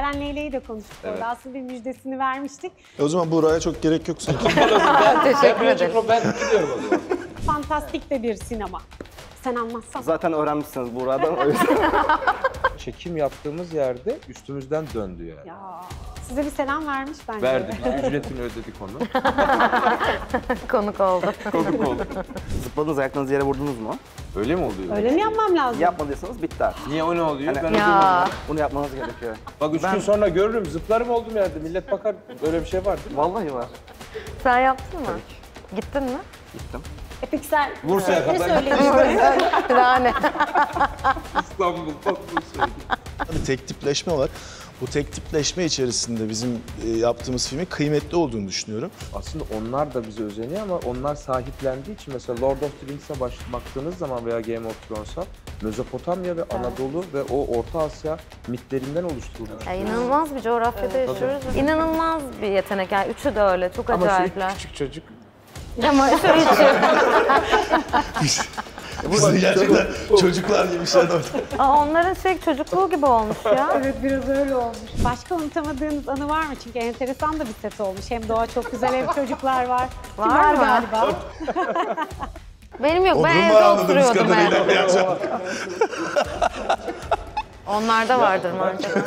Yaren Leyla'yı da konuştuk orada. Aslında bir müjdesini vermiştik. O zaman Buğra'ya çok gerek yok sanki. Teşekkür ederim. Ben gidiyorum o zaman. Fantastik de bir sinema. Sen anlatsan. Zaten öğrenmişsiniz Buğra'dan o yüzden. Çekim yaptığımız yerde üstümüzden döndü yani. Ya, size bir selam vermiş bence. Verdik, ücretini ödedik onu. Konuk oldu. Konuk oldu. Zıpladınız, ayaklarınızı yere vurdunuz mu? Öyle mi oluyor? Öyle mi yapmam lazım? Yapmadıysanız bitti artık. Niye o ne oluyor? Hani- Ben Ya. Bunu yapmanız gerekiyor. Bak 3 gün sonra görürüm, zıplarım oldum yerde. Millet bakar, öyle bir şey var değil mi? Vallahi var. Sen yaptın mı? Gittin mi? Gittim. Peki sen Bursa'ya ne kadar. söylemiştin? Yani. İstanbul, Bursa'ya. Bir tek tipleşme var. Bu tek tipleşme içerisinde bizim yaptığımız filmin kıymetli olduğunu düşünüyorum. Aslında onlar da bize özeniyor ama onlar sahiplendiği için mesela Lord of the Rings'e baktığınız zaman veya Game of Thrones'a Mezopotamya ve Anadolu ve o Orta Asya mitlerinden oluşturulmuş. Ya inanılmaz bir coğrafyada yaşıyoruz. İnanılmaz bir yetenek. Yani üçü de öyle. Çok Ama acayipler. şu küçük çocuk. Ama şu üçü. Bizi gerçekten çocuklar yemişler orada. Onların çocukluğu gibi olmuş ya. Evet, biraz öyle olmuş. Başka unutamadığınız anı var mı? Çünkü enteresan da bir set olmuş. Hem doğa çok güzel, hem çocuklar var. Ki Var var mı? galiba. Benim yok. Ben Onur'un evde var anladığımız oturuyordum kadarıyla. yani. Onlarda vardır muhtemelen.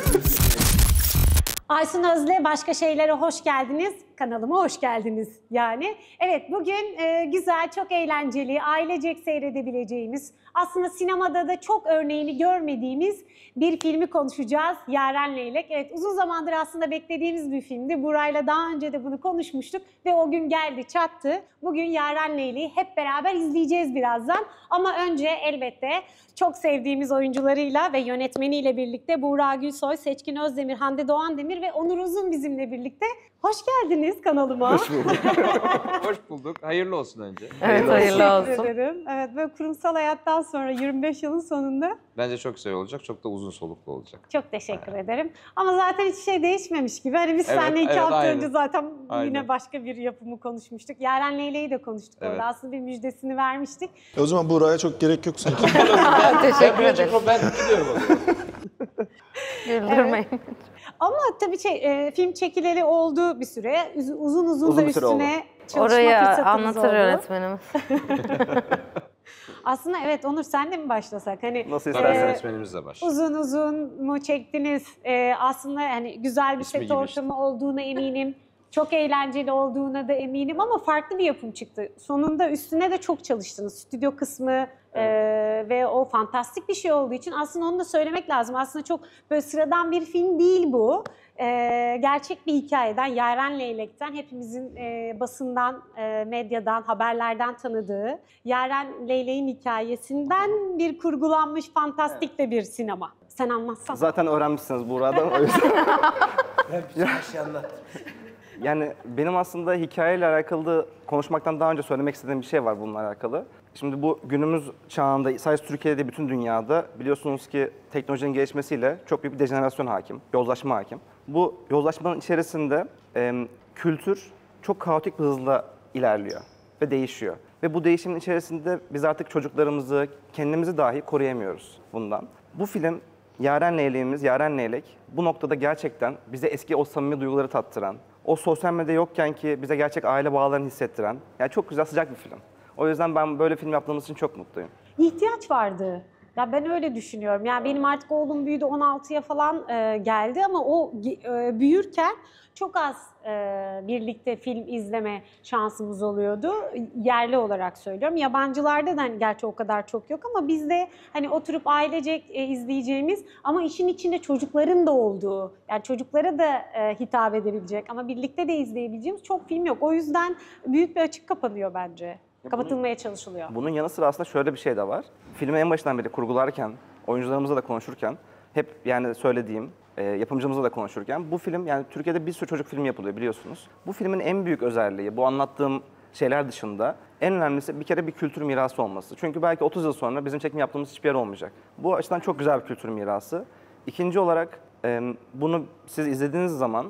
Aysun Özle, Başka Şeylere hoş geldiniz. Kanalıma hoş geldiniz yani. Evet, bugün güzel, çok eğlenceli, ailecek seyredebileceğimiz, aslında sinemada da çok örneğini görmediğimiz bir filmi konuşacağız. Yaren Leylek. Evet, uzun zamandır aslında beklediğimiz bir filmdi. Burayla daha önce de bunu konuşmuştuk ve o gün geldi, çattı. Bugün Yaren Leylek'i hep beraber izleyeceğiz birazdan. Ama önce elbette çok sevdiğimiz oyuncularıyla ve yönetmeniyle birlikte Buğra Gülsoy, Seçkin Özdemir, Hande Doğandemir ve Onur Uzun bizimle birlikte. Hoş geldiniz kanalıma. Hoş bulduk. Hoş bulduk. Hayırlı olsun önce. Evet, hayırlı Teşekkür olsun. ederim. Evet, böyle kurumsal hayattan sonra 25 yılın sonunda Bence çok güzel olacak. Çok da uzun soluklu olacak. çok teşekkür ederim. Ama zaten hiçbir şey değişmemiş gibi. Hani biz Evet, seninle 2 evet, hafta aynen. önce zaten Aynen. yine başka bir yapımı konuşmuştuk. Yaren Leyla'yı da konuştuk Evet. orada. Aslında bir müjdesini vermiştik. O zaman Buğra'ya çok gerek yok sanki. Teşekkür ederim. Ben gidiyorum o zaman. Güldürmeyin. Ama tabii film çekileli oldu bir süre. Uzun Uzun da bir süre üstüne çalışma Orayı fırsatımız anlatır oldu. yönetmenimiz. Aslında evet Onur, sen de mi başlasak? Hani Nasıl Tabii isterseniz. yönetmenimizle başlayalım. uzun mu çektiniz? Aslında hani güzel bir İsmi set gibi ortamı olduğuna eminim. Çok eğlenceli olduğuna da eminim ama farklı bir yapım çıktı. Sonunda üstüne de çok çalıştınız. Stüdyo kısmı ve o fantastik bir şey olduğu için aslında onu da söylemek lazım. Aslında çok böyle sıradan bir film değil bu. Gerçek bir hikayeden, Yaren Leylek'ten, hepimizin basından, medyadan, haberlerden tanıdığı Yaren Leylek'in hikayesinden bir kurgulanmış fantastik de bir sinema. Sen anlatsan. Zaten öğrenmişsiniz Buğra'dan o yüzden. Yani benim aslında hikayeyle alakalı konuşmaktan daha önce söylemek istediğim bir şey var bununla alakalı. Şimdi bu günümüz çağında sadece Türkiye'de değil bütün dünyada biliyorsunuz ki teknolojinin gelişmesiyle çok büyük bir dejenerasyon hakim, yozlaşma hakim. Bu yozlaşmanın içerisinde kültür çok kaotik bir hızla ilerliyor ve değişiyor. Ve bu değişimin içerisinde biz artık çocuklarımızı, kendimizi dahi koruyamıyoruz bundan. Bu film Yaren Leylek'imiz, Yaren Leylek bu noktada gerçekten bize eski o samimi duyguları tattıran, o sosyal medya yokken ki bize gerçek aile bağlarını hissettiren, yani çok güzel, sıcak bir film. O yüzden ben böyle film yaptığımız için çok mutluyum. İhtiyaç vardı. Ya ben öyle düşünüyorum. Yani benim artık oğlum büyüdü, 16'ya falan geldi ama o büyürken çok az birlikte film izleme şansımız oluyordu. Yerli olarak söylüyorum. Yabancılarda da hani gerçi o kadar çok yok ama bizde hani oturup ailecek izleyeceğimiz ama işin içinde çocukların da olduğu, yani çocuklara da hitap edebilecek ama birlikte de izleyebileceğimiz çok film yok. O yüzden büyük bir açık kapanıyor bence. Kapatılmaya çalışılıyor. Bunun yanı sıra aslında şöyle bir şey de var. Filmi en başından beri kurgularken, oyuncularımızla da konuşurken, hep yani söylediğim, yapımcımızla da konuşurken bu film, yani Türkiye'de bir sürü çocuk filmi yapılıyor biliyorsunuz. Bu filmin en büyük özelliği, bu anlattığım şeyler dışında en önemlisi bir kere bir kültür mirası olması. Çünkü belki 30 yıl sonra bizim çekim yaptığımız hiçbir yer olmayacak. Bu açıdan çok güzel bir kültür mirası. İkinci olarak bunu siz izlediğiniz zaman,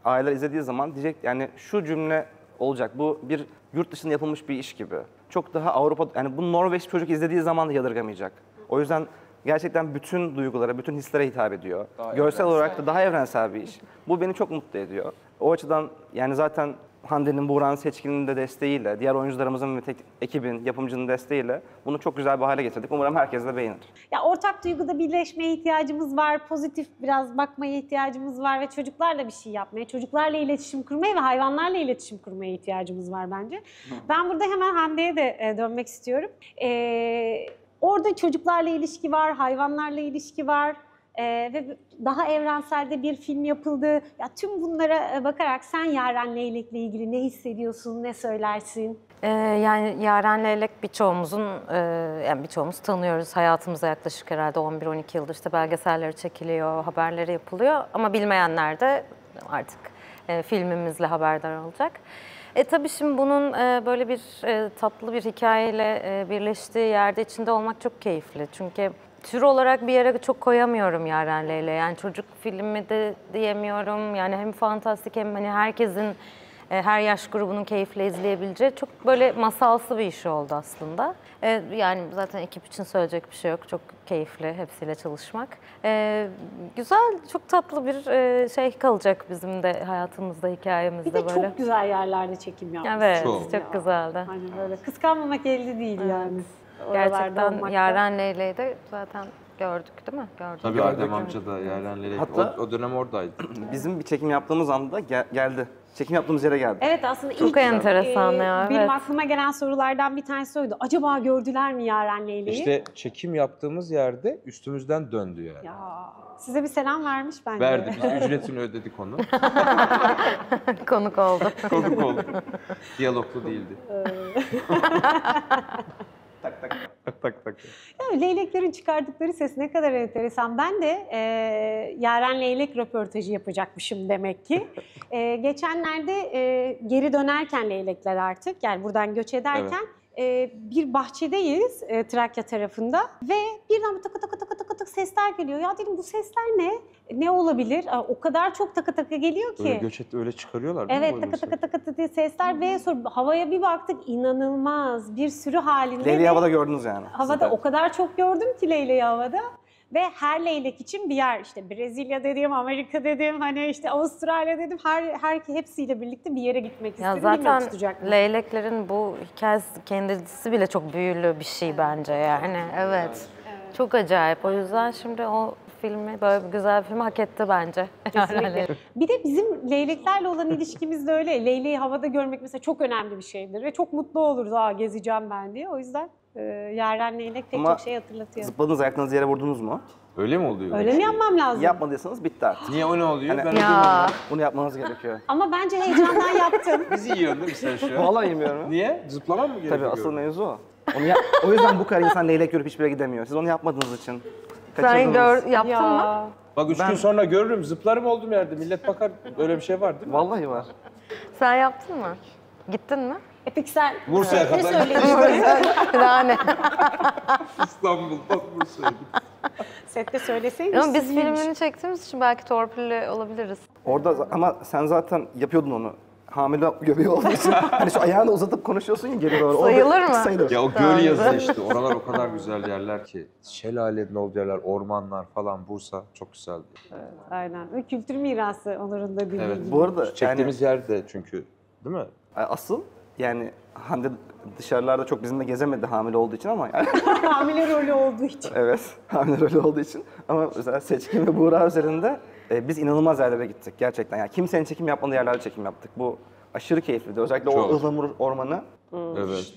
aileler izlediği zaman diyecek yani şu cümle olacak. Bu bir yurt dışında yapılmış bir iş gibi. Çok daha Avrupa, yani bu Norveç çocuk izlediği zaman da yadırgamayacak. O yüzden Gerçekten bütün duygulara, bütün hislere hitap ediyor. Daha Görsel olarak da daha evrensel bir iş. Bu beni çok mutlu ediyor. O açıdan yani zaten Hande'nin, Buğra'nın, Seçkin'in de desteğiyle, diğer oyuncularımızın ve ekibin, yapımcının desteğiyle bunu çok güzel bir hale getirdik. Umarım herkes de beğenir. Ya ortak duyguda birleşmeye ihtiyacımız var, pozitif biraz bakmaya ihtiyacımız var ve çocuklarla bir şey yapmaya, çocuklarla iletişim kurmaya ve hayvanlarla iletişim kurmaya ihtiyacımız var bence. Ben burada hemen Hande'ye de dönmek istiyorum. Orada çocuklarla ilişki var, hayvanlarla ilişki var. Ve daha evrenselde bir film yapıldı. Ya tüm bunlara bakarak sen Yaren Leylek'le ilgili ne hissediyorsun, ne söylersin? Yani Yaren Leylek birçoğumuzun, yani birçoğumuz tanıyoruz. Hayatımıza yaklaşık herhalde 11-12 yıldır işte belgeselleri çekiliyor, haberleri yapılıyor. Ama bilmeyenler de artık filmimizle haberdar olacak. Tabii şimdi bunun böyle bir tatlı bir hikayeyle birleştiği yerde içinde olmak çok keyifli. Çünkü tür olarak bir yere çok koyamıyorum Yaren Leylek'le. Yani çocuk filmi de diyemiyorum. Yani hem fantastik hem hani herkesin, her yaş grubunun keyifle izleyebileceği çok böyle masalsı bir iş oldu aslında. Yani zaten ekip için söyleyecek bir şey yok. Çok keyifli hepsiyle çalışmak. Güzel, çok tatlı bir şey kalacak bizim de hayatımızda, hikayemizde Bir de böyle. çok güzel yerlerde çekim yapmış. Evet, Çok. çok güzeldi. Hani böyle kıskanmamak elde değil yani. Oralarda Gerçekten olmak da. Yaren Leylek'i de zaten gördük değil mi? Gördük. Tabii Adem amca da Yaren Leylek. Hatta- O dönem oradaydı. Bizim bir çekim yaptığımız anda geldi. Çekim yaptığımız yere geldi. Evet aslında Çok ilk enteresan ya, benim evet. aklıma gelen sorulardan bir tanesi oydu. Acaba gördüler mi Yaren Leylek'i? İşte çekim yaptığımız yerde üstümüzden döndü yani. Ya size bir selam vermiş bence. Verdi. Biz ücretini ödedik onu. Konuk oldu. Konuk oldu. Diyaloglu değildi. tak. Ya, leyleklerin çıkardıkları ses ne kadar enteresan. Ben de Yaren Leylek röportajı yapacakmışım demek ki. Geçenlerde geri dönerken leylekler artık, yani buradan göç ederken bir bahçedeyiz Trakya tarafında ve birden takı takı takı takı takı sesler geliyor. Ya dedim bu sesler ne? Ne olabilir? O kadar çok takı takı geliyor ki. Öyle göç etti, öyle çıkarıyorlar değil mi? Evet, o takı yoksa? takı takı takı diye sesler ve sonra havaya bir baktık, inanılmaz bir sürü halinde. Leyleği ve havada gördünüz yani. havada siz de. o kadar çok gördüm ki leyleği havada. Ve her leylek için bir yer, işte Brezilya dedim, Amerika dedim, hani işte Avustralya dedim, hepsiyle birlikte bir yere gitmek Ya istedim. Bilmiyorum zaten tutacak mı? leyleklerin bu hikayesi kendisi bile çok büyülü bir şey bence yani. Evet. Çok acayip. O yüzden şimdi o filmi, böyle bir güzel bir filmi hak etti bence. Kesinlikle. Bir de bizim leyleklerle olan ilişkimiz de öyle. Leyleği havada görmek mesela çok önemli bir şeydir ve çok mutlu oluruz. Gezeceğim ben diye. O yüzden Yaren Leylek pek Ama çok şey hatırlatıyor. Zıpladınız, ayaklarınızı yere vurdunuz mu? Öyle mi oluyor? Öyle mi yapmam lazım? Yapmadıysanız bitti artık. Niye o ne oluyor? Hani- Ben Ya Bunu yapmanız gerekiyor. Ama bence heyecandan yaptım. Bizi yiyorsun değil mi sen şu an? Vallahi bilmiyorum. Niye? Zıplaman mı gerekiyor? Tabii asıl mevzu o. O yüzden bu kadar insan leylek görüp hiçbir yere gidemiyor. Siz onu yapmadığınız için. sen yaptın mı? Ya. Bak 3 gün sonra görürüm, zıplarım olduğum yerde. Millet bakar, öyle bir şey var değil mi? Vallahi var. Sen yaptın mı? Gittin mi? Peki sen Bursa'ya ne kadar söyledin? Yani. İstanbul'dan Bursa'ya gittim. Sette söyleseydin. Ama biz filmini çektiğimiz için belki torpilli olabiliriz. Orada ama sen zaten yapıyordun onu. Hamile göbeği olduğu için. Hani şu ayağını uzatıp konuşuyorsun ya geri doğru. Orada Sayılır mı? Sayılır. Ya o Tamam. göl yazı işte, oralar o kadar güzel yerler ki. Şelalenin olduğu yerler, ormanlar falan, Bursa çok güzeldi. Aynen. Ve kültür mirası Onur'un da dediği Evet. gibi. Bu arada Çektiğimiz yerde çünkü, değil mi? asıl yani Hande dışarılarda çok bizimle gezemedi hamile olduğu için ama yani Hamile rolü olduğu için. evet hamile rolü olduğu için ama mesela Seçkin ve Buğra üzerinde biz inanılmaz yerlere gittik gerçekten. Yani kimsenin çekim yapmadığı yerlerde çekim yaptık. Bu aşırı keyifliydi. Özellikle Çok. o ıhlamur ormanı. Evet.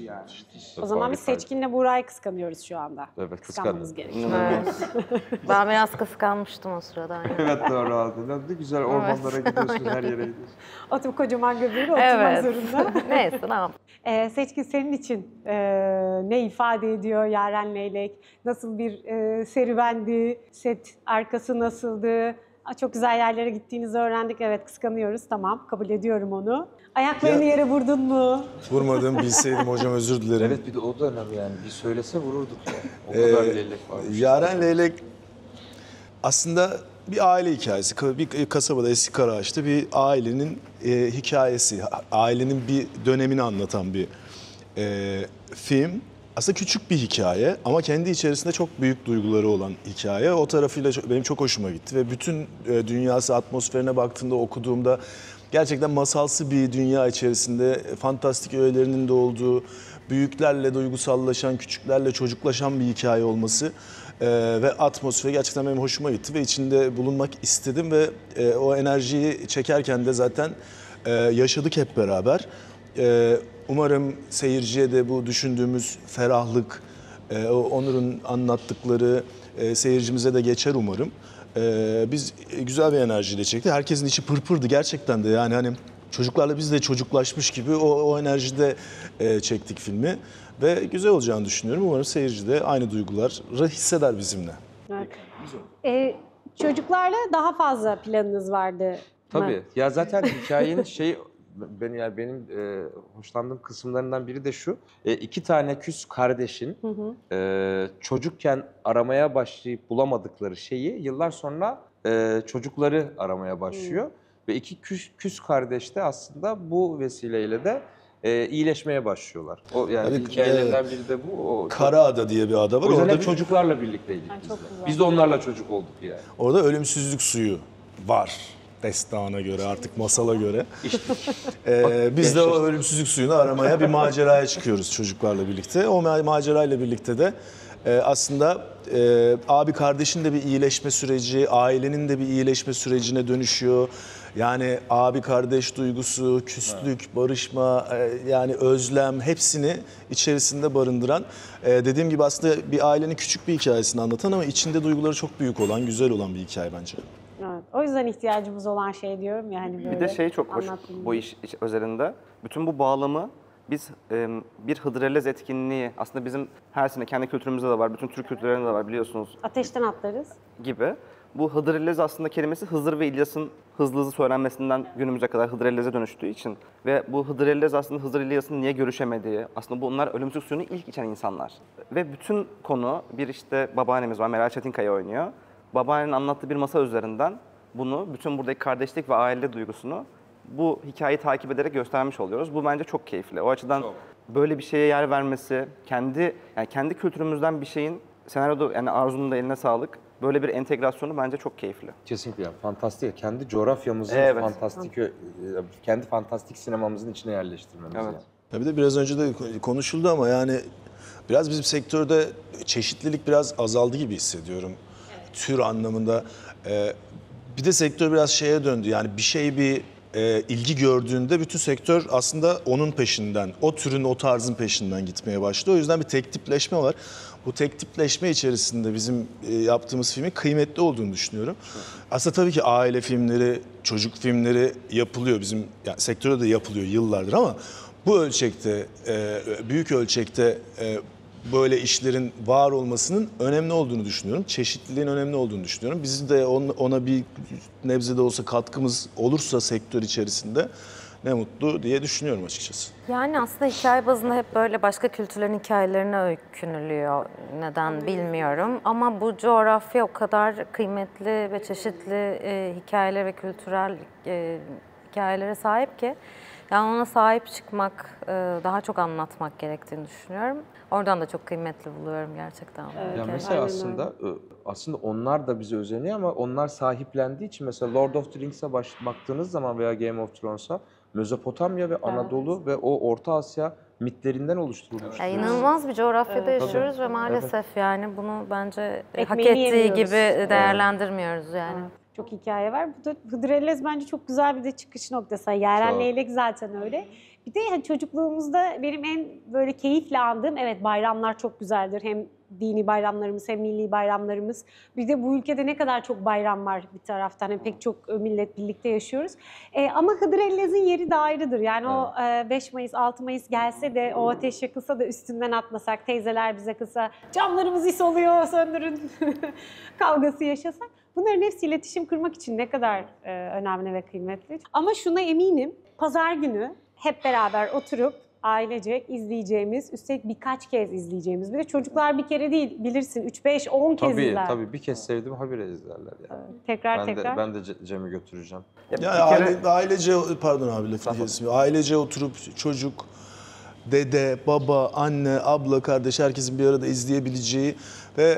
O zaman biz Seçkin'le Buğra'yı kıskanıyoruz şu anda. Evet, Kıskanmamız kıskandım. gerekiyor. Evet. Ben biraz kıskanmıştım o sırada. Yani. Evet doğru aldı. Ne güzel ormanlara gidiyorsun, her yere gidiyorsun. Oturup kocaman göbeğiyle oturmak Evet. zorunda. Neyse ne yapayım. Seçkin senin için ne ifade ediyor Yaren Leylek? Nasıl bir serüvendi? Set arkası nasıldı? Çok güzel yerlere gittiğinizi öğrendik. Evet kıskanıyoruz. Tamam kabul ediyorum onu. Ayaklarını Ya- yere vurdun mu? Vurmadım, bilseydim hocam özür dilerim. Evet bir de o dönem yani bir söylese vururduk ya. O kadar leylek var. Yaren Leylek aslında bir aile hikayesi. Bir kasabada eski Karaağaç'ta bir ailenin hikayesi. Ailenin bir dönemini anlatan bir film. aslında küçük bir hikaye ama kendi içerisinde çok büyük duyguları olan hikaye. O tarafıyla benim çok hoşuma gitti ve bütün dünyası, atmosferine baktığımda, okuduğumda gerçekten masalsı bir dünya içerisinde fantastik öğelerinin de olduğu, büyüklerle duygusallaşan, küçüklerle çocuklaşan bir hikaye olması ve atmosferi gerçekten benim hoşuma gitti ve içinde bulunmak istedim ve o enerjiyi çekerken de zaten yaşadık hep beraber. Umarım seyirciye de bu düşündüğümüz ferahlık, Onur'un anlattıkları seyircimize de geçer umarım. Biz güzel bir enerjiyle çektik. Herkesin içi pırpırdı gerçekten de, yani hani çocuklarla biz de çocuklaşmış gibi o enerjide çektik filmi. Ve güzel olacağını düşünüyorum. Umarım seyirci de aynı duyguları hisseder bizimle. Evet. Çocuklarla daha fazla planınız vardı mı? Tabii. Ya zaten hikayenin benim hoşlandığım kısımlarından biri de şu. İki tane küs kardeşin çocukken aramaya başlayıp bulamadıkları şeyi yıllar sonra çocukları aramaya başlıyor. Ve iki küs kardeş de aslında bu vesileyle de iyileşmeye başlıyorlar. O yani Tabii, hikayelerinden biri de bu. Karaada diye bir ada var. O yüzden Orada hep çocuklarla birlikteydik biz de. çok güzel. Biz de onlarla çocuk olduk yani. Orada ölümsüzlük suyu var. Destana göre, artık masala göre. Biz de o ölümsüzlük suyunu aramaya bir maceraya çıkıyoruz çocuklarla birlikte. O macerayla birlikte de aslında abi kardeşin de bir iyileşme süreci, ailenin de bir iyileşme sürecine dönüşüyor. Yani abi kardeş duygusu, küslük, barışma, yani özlem, hepsini içerisinde barındıran, dediğim gibi aslında bir ailenin küçük bir hikayesini anlatan ama içinde duyguları çok büyük olan, güzel olan bir hikaye bence. Evet. O yüzden ihtiyacımız olan şey diyorum yani böyle. Bir de şey çok hoş anlattığım bu iş özelinde. Bütün bu bağlamı biz bir Hıdrellez etkinliği, aslında bizim her sene kendi kültürümüzde de var, bütün Türk kültürlerinde de var biliyorsunuz Ateşten atlarız. gibi. Bu Hıdrellez aslında kelimesi Hızır ve İlyas'ın hızlı hızlı söylenmesinden günümüze kadar Hıdrellez'e dönüştüğü için. Ve bu Hıdrellez aslında Hızır İlyas'ın niye görüşemediği, aslında bunlar ölümsüzlük suyunu ilk içen insanlar. Ve bütün konu, bir işte babaannemiz var, Meral Çetinkaya oynuyor. Babaannenin anlattığı bir masal üzerinden bunu, bütün buradaki kardeşlik ve aile duygusunu bu hikayeyi takip ederek göstermiş oluyoruz. Bu bence çok keyifli. O açıdan böyle bir şeye yer vermesi, kendi kültürümüzden bir şeyin senaryoda, yani Arzu'nun da eline sağlık, böyle bir entegrasyonu bence çok keyifli. Kesinlikle yani fantastik. Kendi coğrafyamızın Evet. kendi fantastik sinemamızın içine yerleştirmemiz. Evet. Yani. Ya bir de biraz önce de konuşuldu ama yani biraz bizim sektörde çeşitlilik biraz azaldı gibi hissediyorum. Tür anlamında. Bir de sektör biraz şeye döndü. Yani bir ilgi gördüğünde bütün sektör aslında onun peşinden, o türün, o tarzın peşinden gitmeye başladı. O yüzden bir tek tipleşme var. Bu tek tipleşme içerisinde bizim yaptığımız filmin kıymetli olduğunu düşünüyorum. Aslında tabii ki aile filmleri, çocuk filmleri yapılıyor. Bizim yani sektörde de yapılıyor yıllardır ama bu ölçekte, büyük ölçekte böyle işlerin var olmasının önemli olduğunu düşünüyorum. Çeşitliliğin önemli olduğunu düşünüyorum. Bizim de ona bir nebze de olsa katkımız olursa sektör içerisinde ne mutlu diye düşünüyorum açıkçası. Yani aslında hikaye bazında hep böyle başka kültürlerin hikayelerine öykünülüyor. Neden bilmiyorum. Ama bu coğrafya o kadar kıymetli ve çeşitli hikayeler ve kültürel hikayelere sahip ki, yani ona sahip çıkmak, daha çok anlatmak gerektiğini düşünüyorum. Oradan da çok kıymetli buluyorum gerçekten. Ya mesela aslında onlar da bize özeniyor ama onlar sahiplendiği için mesela Lord of the Rings'e baktığınız zaman veya Game of Thrones'a Mezopotamya ve Anadolu ve o Orta Asya mitlerinden oluşturulmuş. Ya inanılmaz bir coğrafyada yaşıyoruz ve maalesef yani bunu bence hak Ekmeğini ettiği yemiyoruz. gibi değerlendirmiyoruz yani. Çok hikaye var. Bu da Hıdrellez bence çok güzel bir de çıkış noktası. Yaren Çok. Leylek zaten öyle. Bir de yani çocukluğumuzda benim en böyle keyifle andığım, evet bayramlar çok güzeldir. Hem dini bayramlarımız hem milli bayramlarımız. Bir de bu ülkede ne kadar çok bayram var bir taraftan. Hem pek çok millet birlikte yaşıyoruz. Ama Hıdrellez'in yeri de ayrıdır. Yani o 5 Mayıs, 6 Mayıs gelse de o ateş yakılsa da üstünden atmasak, teyzeler bize kısa camlarımız is oluyor söndürün kavgası yaşasak. Bunların hepsi iletişim kurmak için ne kadar önemli ve kıymetli. Ama şuna eminim, pazar günü hep beraber oturup ailecek izleyeceğimiz, üstelik birkaç kez izleyeceğimiz. Bir de çocuklar bir kere değil, bilirsin 3, 5, 10 kez izler. Tabii bir kez sevdim habire izlerler yani. Tekrar. Ben de Cem'i götüreceğim. Yani ailece, pardon abi lafını kestim. Ailece oturup çocuk, dede, baba, anne, abla, kardeş herkesin bir arada izleyebileceği ve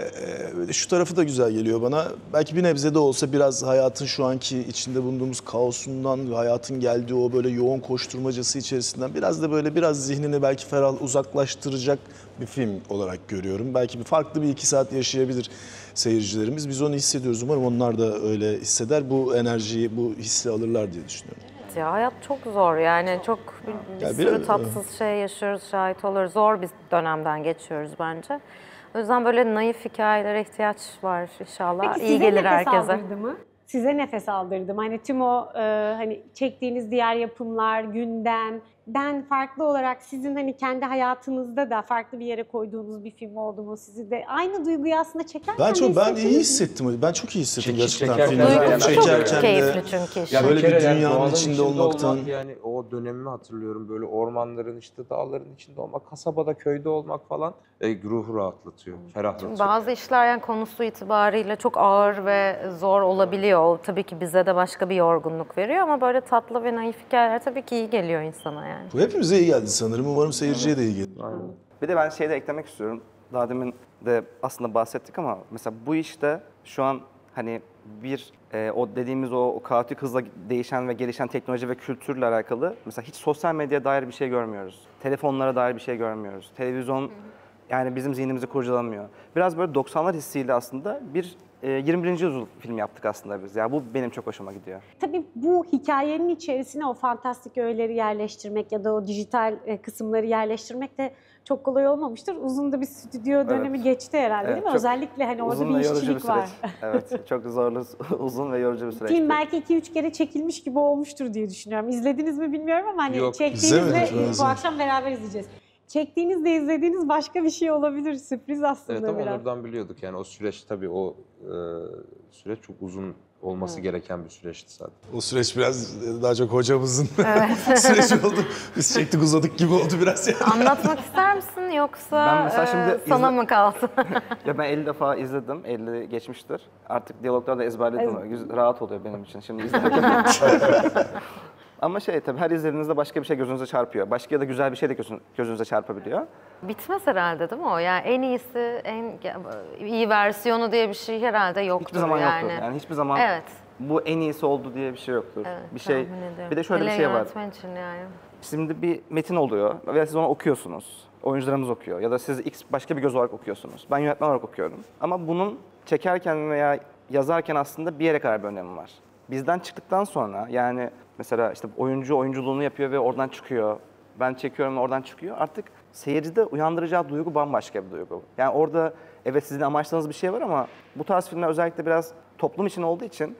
şu tarafı da güzel geliyor bana. Belki bir nebze de olsa biraz hayatın şu anki içinde bulunduğumuz kaosundan ve hayatın geldiği o böyle yoğun koşturmacası içerisinden biraz zihnini belki ferah uzaklaştıracak bir film olarak görüyorum. Belki farklı bir 2 saat yaşayabilir seyircilerimiz. Biz onu hissediyoruz. Umarım onlar da öyle hisseder. Bu enerjiyi, bu hissi alırlar diye düşünüyorum. Ya hayat çok zor yani çok bir Ya sürü tatsız şey yaşıyoruz, şahit oluyoruz. Zor bir dönemden geçiyoruz bence. O yüzden böyle naif hikayelere ihtiyaç var inşallah. Peki İyi size gelir nefes herkese. aldırdı mı? Size nefes aldırdı mı? Hani tüm o hani çektiğiniz diğer yapımlar, gündemden farklı olarak sizin hani kendi hayatınızda da farklı bir yere koyduğunuz bir film oldu mu? Sizi de aynı duyguyu aslında çekerken de Ben iyi hissettiniz mi? hissettim. Ben çok iyi hissettim gerçekten çekerken filmi. de- Duygusu Çekerken çok de- keyifli çünkü işin. Ya Böyle bir kere bir yani dünyanın doğanın içinde olmaktan- olmak, yani o dönemimi hatırlıyorum. Böyle ormanların işte dağların içinde olmak, kasabada, köyde olmak falan ruhu rahatlatıyor, ferahlatıyor. Bazı işler yani konusu itibariyle çok ağır ve zor olabiliyor. O tabii ki bize de başka bir yorgunluk veriyor ama böyle tatlı ve naif hikayeler tabii ki iyi geliyor insana yani. Bu hepimize iyi geldi sanırım. Umarım seyirciye de iyi gelir. Bir de ben de eklemek istiyorum. Daha demin de aslında bahsettik ama mesela bu işte şu an hani o dediğimiz o kaotik hızla değişen ve gelişen teknoloji ve kültürle alakalı mesela hiç sosyal medyaya dair bir şey görmüyoruz. Telefonlara dair bir şey görmüyoruz. Televizyon yani bizim zihnimizi kurcalamıyor. Biraz böyle 90'lar hissiyle aslında bir 21. yüzyıl film yaptık aslında biz. Yani bu benim çok hoşuma gidiyor. Tabii bu hikayenin içerisine o fantastik öğeleri yerleştirmek ya da o dijital kısımları yerleştirmek de çok kolay olmamıştır. Uzun da bir stüdyo dönemi geçti herhalde değil mi? çok Özellikle hani orada uzun bir ve yorucu işçilik süreç. var. Evet, çok zorlu, uzun ve yorucu bir süreçti. Film belki 2-3 kere çekilmiş gibi olmuştur diye düşünüyorum. İzlediniz mi bilmiyorum ama hani Yok, çektiğinizde izlemedik. bu akşam beraber izleyeceğiz. Çektiğinizde izlediğiniz başka bir şey olabilir. Sürpriz aslında Evet ama biraz. Onur'dan biliyorduk yani o süreç tabii süreç çok uzun olması gereken bir süreçti zaten. O süreç biraz daha çok hocamızın süreci oldu. Biz çektik uzadık gibi oldu biraz yani. Anlatmak ister misin yoksa Ben mesela şimdi sana mı kaldı? Ya ben 50 defa izledim, 50 geçmiştir. Artık diyalogları da ezberledim. Rahat oluyor benim için şimdi izlerken. Ama tabii her izlediğinizde başka bir şey gözünüze çarpıyor. Başka ya da güzel bir şey de gözünüze çarpabiliyor. Bitmez herhalde değil mi o? Yani en iyisi, en iyi versiyonu diye bir şey herhalde yoktur Hiçbir zaman yani. yoktur. Yani hiçbir zaman Evet. bu en iyisi oldu diye bir şey yoktur. Evet, Bir şey. tahmin ediyorum. Bir de şöyle bir Hele şey var. yönetmen için yani. Şimdi bir metin oluyor ve siz onu okuyorsunuz. Oyuncularımız okuyor ya da siz başka bir göz olarak okuyorsunuz. Ben yönetmen olarak okuyorum. Ama bunun çekerken veya yazarken aslında bir yere kadar bir önemi var. Bizden çıktıktan sonra yani mesela işte oyuncu oyunculuğunu yapıyor ve oradan çıkıyor. Ben çekiyorum ve oradan çıkıyor. Artık seyircide uyandıracağı duygu bambaşka bir duygu. Yani orada evet sizin amaçladığınız bir şey var ama bu tarz filmler özellikle biraz toplum için olduğu için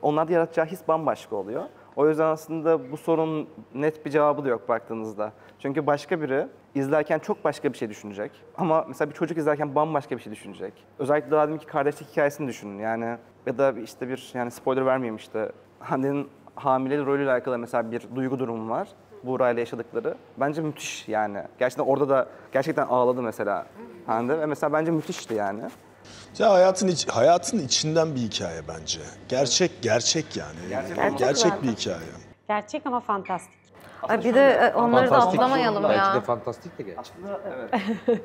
onlarda yaratacağı his bambaşka oluyor. O yüzden aslında bu sorunun net bir cevabı da yok baktığınızda. Çünkü başka biri izlerken çok başka bir şey düşünecek. Ama mesela bir çocuk izlerken bambaşka bir şey düşünecek. Özellikle daha deminki kardeşlik hikayesini düşünün yani. Ya da işte yani spoiler vermeyeyim işte. Hande'nin hamilelik rolüyle alakalı mesela bir duygu durumu var. Buğra ile yaşadıkları. Bence müthiş yani. Gerçekten orada da gerçekten ağladı mesela Hande ve mesela bence müthişti yani. Ya hayatın içinden bir hikaye bence. Gerçek yani. Gerçek bir hikaye. Gerçek ama fantastik. Ay bir de onları da Fantastik atlamayalım belki ya. de fantastik de gerçek.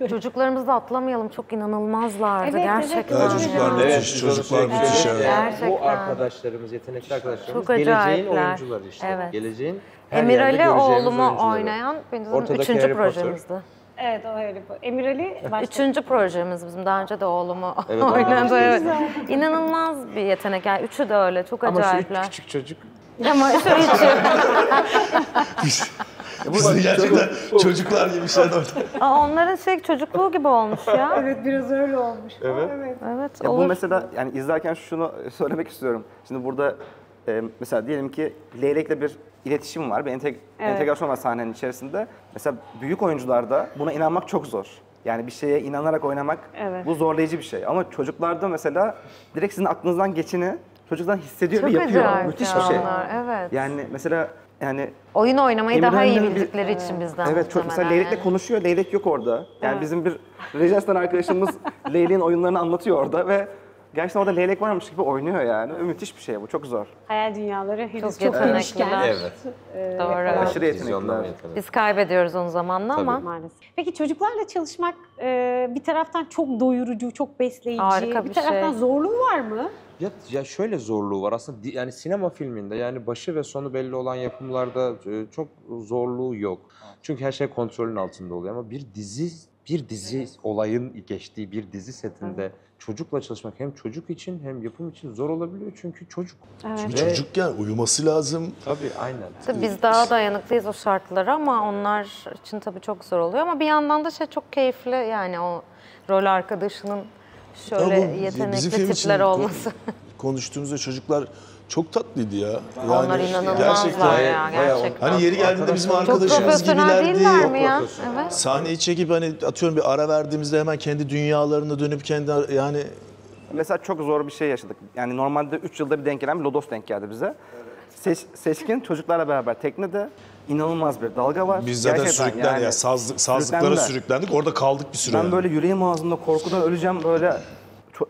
Çocuklarımızı da atlamayalım. Çok inanılmazlardı Evet, gerçekten. evet. Çocuklar Evet, müthiş, çocuklar müthiş. Evet. Gerçekten. Bu arkadaşlarımız, yetenekli arkadaşlarımız Çok geleceğin acayipler. oyuncuları işte. Evet. Geleceğin her Emir yerde Ali göreceğimiz oğlumu oyuncuları. oynayan bizim Ortadaki 3. Harry Potter. projemizdi. Evet o Harry Potter. Emir Ali başka. 3. projemiz bizim. Daha önce de oğlumu Evet, oynadı. evet. Evet. İnanılmaz bir yetenek. Yani üçü de öyle. Çok Ama şu acayipler. küçük çocuk Ama şu üçü. Biz de gerçekten çocuklar gibiymişler orada. Onların çocukluğu gibi olmuş ya. Evet biraz öyle olmuş. Evet. Evet Ya bu olur. mesela yani izlerken şunu söylemek istiyorum. Şimdi burada mesela diyelim ki Leylek'le bir iletişim var, bir entegrasyon var sahnenin içerisinde. Mesela büyük oyuncularda buna inanmak çok zor. Yani bir şeye inanarak oynamak bu zorlayıcı bir şey. Ama çocuklarda mesela direkt sizin aklınızdan geçeni çocuklar hissediyor Çok ve yapıyor. acayip Müthiş ya bir şey. onlar, evet. Yani mesela Oyun oynamayı daha iyi Emirhan'ın bildikleri için bizden evet çok mesela muhtemelen. Leylek'le konuşuyor, Leylek yok orada. Yani bizim bir Rejestan arkadaşımız Leylek'in oyunlarını anlatıyor orada ve Gerçekten orada leylek varmış gibi oynuyor yani. Müthiş bir şey bu, çok zor. Hayal dünyaları henüz Çok çok yetenekliler. genişken. Evet. Doğru. Aşırı Vizyonlama yetenekliler. yeteneği. Biz kaybediyoruz onu zamanla ama Maalesef. Peki çocuklarla çalışmak bir taraftan çok doyurucu, çok besleyici. Harika bir bir taraftan şey. zorluğu var mı? Ya şöyle zorluğu var aslında yani sinema filminde yani başı ve sonu belli olan yapımlarda çok zorluğu yok. Çünkü her şey kontrolün altında oluyor ama bir dizi olayın geçtiği bir dizi setinde çocukla çalışmak hem çocuk için hem yapım için zor olabiliyor çünkü çocuk. Çünkü çocukken uyuması lazım. Tabii aynen. tabii biz daha dayanıklıyız o şartlara ama onlar için tabii çok zor oluyor. Ama bir yandan da çok keyifli yani o rol arkadaşının şöyle Ama bu yetenekli bizim film için tipler olması. konuştuğumuzda çocuklar çok tatlıydı ya. Onlar inanılmazlar ya gerçekten. Hani yeri geldiğinde bizim Çok arkadaşımız profesyonel gibilerdi. değiller mi ya? profesyonel. Evet. Sahneyi çekip hani atıyorum bir ara verdiğimizde hemen kendi dünyalarına dönüp kendi yani Mesela çok zor bir şey yaşadık. Yani normalde 3 yılda bir denk gelen bir lodos denk geldi bize. Seçkin çocuklarla beraber teknede inanılmaz bir dalga var. biz zaten Gerçekten sazlıklara sürüklendiler. sürüklendik. Orada kaldık bir süre. Ben yani. böyle yüreğim ağzımda korkudan öleceğim böyle.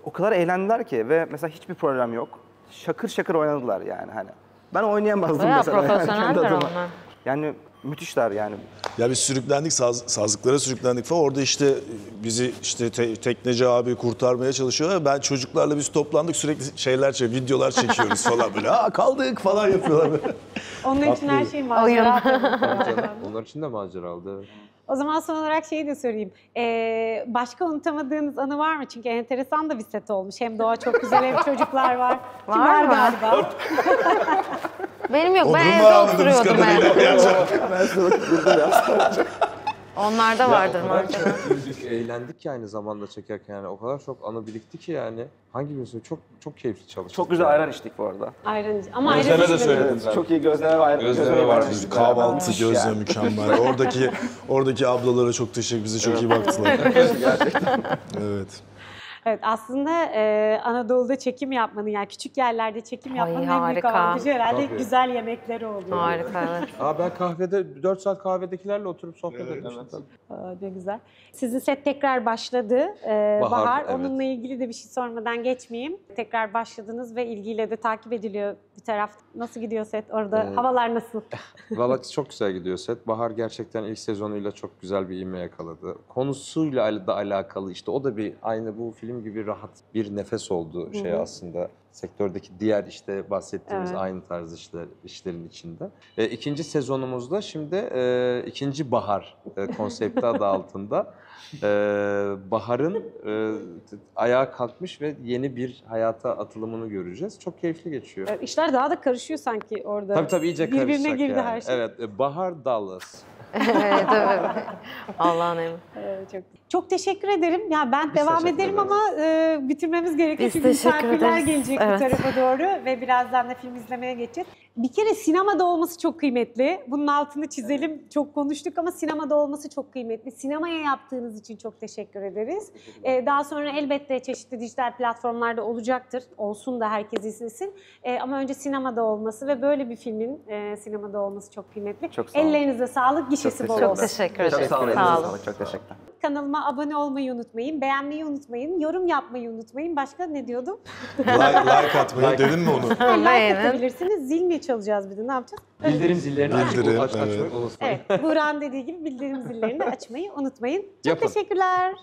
O kadar eğlendiler ki ve mesela hiçbir problem yok. Şakır şakır oynadılar yani hani. Ben oynayamazdım Bayağı mesela. yani kendi profesyoneller adıma. onlar. Yani müthişler yani. Ya biz sürüklendik, sazlıklara sürüklendik falan. Orada işte bizi işte tekneci abi kurtarmaya çalışıyorlar. Ben çocuklarla biz toplandık sürekli videolar çekiyoruz falan böyle. Kaldık falan yapıyorlar böyle. Onun için her şey Oyun. macera. tabii. Onlar için de macera oldu. Evet. O zaman son olarak şeyi de sorayım. Başka unutamadığınız anı var mı? Çünkü enteresan da bir set olmuş. Hem doğa çok güzel hem çocuklar var. Ki Var mı? galiba. Benim yok. Ben Onur'un evde var anladığımız oturuyordum kadarıyla. Onlarda vardır muhtemelen. Güldük, eğlendik ki aynı zamanda çekerken yani o kadar çok anı birikti ki yani hangi birisi çok keyifli çalıştık. Çok güzel yani. ayran içtik bu arada. Ayran. Ama Gözleme ayran de içmedim. söyledim ben. Çok iyi gözleme var. Gözleme var bizde. Kahvaltı Müthiş gözle yani. mükemmel. Oradaki ablalara çok teşekkür, bize çok iyi baktılar. Evet. Evet, aslında Anadolu'da çekim yapmanın, yani küçük yerlerde çekim Ay, yapmanın en büyük harika. avantajı herhalde Tabii. güzel yemekleri oluyor. Harika evet. Ben kahvede 4 saat kahvedekilerle oturup sohbet etmiştim. Ne güzel. Sizin set tekrar başladı. Bahar, evet. onunla ilgili de bir şey sormadan geçmeyeyim. Tekrar başladınız ve ilgiyle de takip ediliyor bir taraf. Nasıl gidiyor set orada? Havalar nasıl? Valla çok güzel gidiyor set. Bahar gerçekten ilk sezonuyla çok güzel bir ivme yakaladı. Konusuyla da alakalı işte o da bir aynı bu film gibi rahat bir nefes oldu şey aslında. Sektördeki diğer işte bahsettiğimiz Evet. aynı tarz işlerin içinde. İkinci sezonumuzda şimdi ikinci bahar konsepti adı altında. Bahar'ın ayağa kalkmış ve yeni bir hayata atılımını göreceğiz. Çok keyifli geçiyor. Evet, İşler daha da karışıyor sanki orada. Tabii iyice Birbirine karışacak girdi yani. her şey. Evet, Bahar Dallas. Evet evet. Allah'ın emri. Çok teşekkür ederim. Ya ben Biz devam teşekkür ederim ederiz. ama bitirmemiz gerekiyor. Biz Çünkü teşekkür misafirler ederiz. gelecek Evet. bu tarafa doğru ve birazdan da film izlemeye geçeceğiz. Bir kere sinemada olması çok kıymetli. Bunun altını çizelim. Çok konuştuk ama sinemada olması çok kıymetli. Sinemaya yaptığınız için çok teşekkür ederiz. Daha sonra elbette çeşitli dijital platformlarda olacaktır. Olsun da herkes izlesin. Ama önce sinemada olması ve böyle bir filmin sinemada olması çok kıymetli. Çok sağ olun. Ellerinize sağlık, gişesi bol teşekkür olsun. Çok teşekkür ederim. Çok sağ olun. Sağ olun. Çok teşekkürler. Kanalıma abone olmayı unutmayın, beğenmeyi unutmayın, yorum yapmayı unutmayın. Başka ne diyordum? Like atmayı dedin mi onu? Like Beğenin. atabilirsiniz. Zil mi çalacağız bir de ne yapacağız? Bildirim zillerini Bildirim, açmayı evet. unutmayın. Evet, Buğra'nın dediği gibi bildirim zillerini açmayı unutmayın. Çok Yapın. teşekkürler.